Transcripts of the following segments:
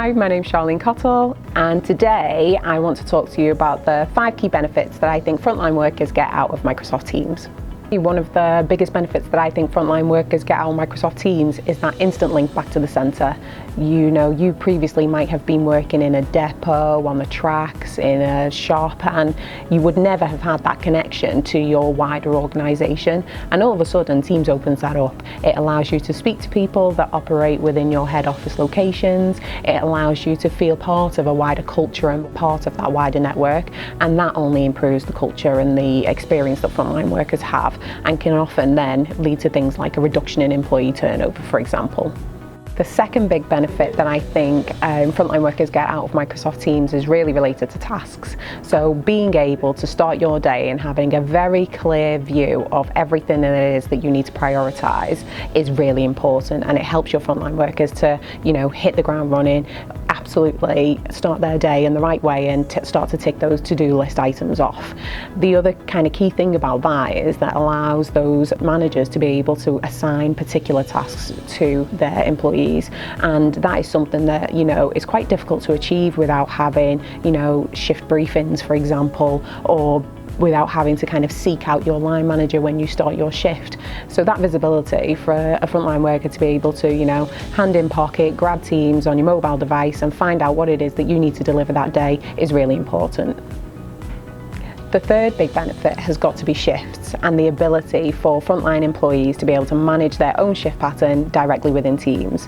Hi, my name's Charlene Cottle, and today I want to talk to you about the 5 key benefits that I think frontline workers get out of Microsoft Teams. One of the biggest benefits that I think frontline workers get out of Microsoft Teams is that instant link back to the centre. You previously might have been working in a depot, on the tracks, in a shop, and you would never have had that connection to your wider organisation. And all of a sudden, Teams opens that up. It allows you to speak to people that operate within your head office locations. It allows you to feel part of a wider culture and part of that wider network. And that only improves the culture and the experience that frontline workers have, and can often then lead to things like a reduction in employee turnover, for example. The second big benefit that I think frontline workers get out of Microsoft Teams is really related to tasks. So being able to start your day and having a very clear view of everything that it is that you need to prioritise is really important, and it helps your frontline workers to, hit the ground running, absolutely start their day in the right way and start to tick those to-do list items off. The other kind of key thing about that is that allows those managers to be able to assign particular tasks to their employees, and that is something that is quite difficult to achieve without having shift briefings, for example, or without having to kind of seek out your line manager when you start your shift. So that visibility for a frontline worker to be able to, hand in pocket, grab Teams on your mobile device and find out what it is that you need to deliver that day is really important. The third big benefit has got to be shifts and the ability for frontline employees to be able to manage their own shift pattern directly within Teams.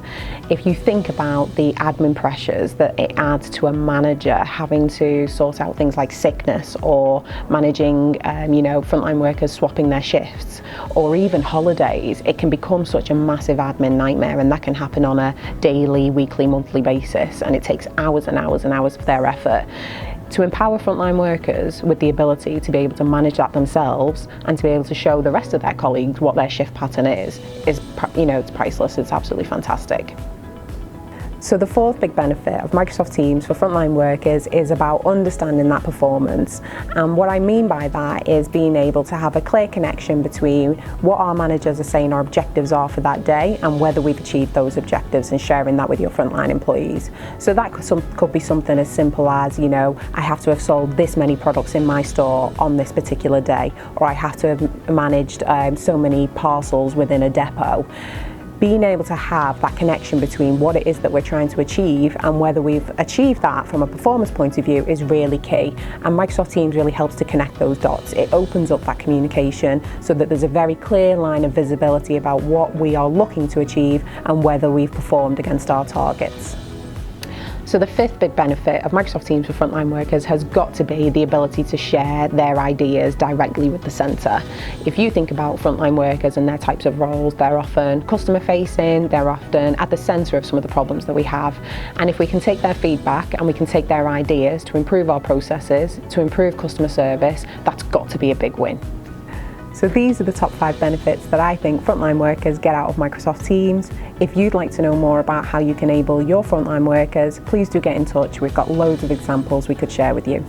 If you think about the admin pressures that it adds to a manager having to sort out things like sickness or managing frontline workers swapping their shifts, or even holidays, it can become such a massive admin nightmare, and that can happen on a daily, weekly, monthly basis, and it takes hours and hours and hours of their effort. To empower frontline workers with the ability to be able to manage that themselves and to be able to show the rest of their colleagues what their shift pattern is it's priceless. It's absolutely fantastic. So the fourth big benefit of Microsoft Teams for frontline workers is about understanding that performance. And what I mean by that is being able to have a clear connection between what our managers are saying our objectives are for that day and whether we've achieved those objectives, and sharing that with your frontline employees. So that could be something as simple as, I have to have sold this many products in my store on this particular day, or I have to have managed so many parcels within a depot. Being able to have that connection between what it is that we're trying to achieve and whether we've achieved that from a performance point of view is really key. And Microsoft Teams really helps to connect those dots. It opens up that communication so that there's a very clear line of visibility about what we are looking to achieve and whether we've performed against our targets. So the fifth big benefit of Microsoft Teams for frontline workers has got to be the ability to share their ideas directly with the centre. If you think about frontline workers and their types of roles, they're often customer facing, they're often at the centre of some of the problems that we have. And if we can take their feedback and we can take their ideas to improve our processes, to improve customer service, that's got to be a big win. So these are the top 5 benefits that I think frontline workers get out of Microsoft Teams. If you'd like to know more about how you can enable your frontline workers, please do get in touch. We've got loads of examples we could share with you.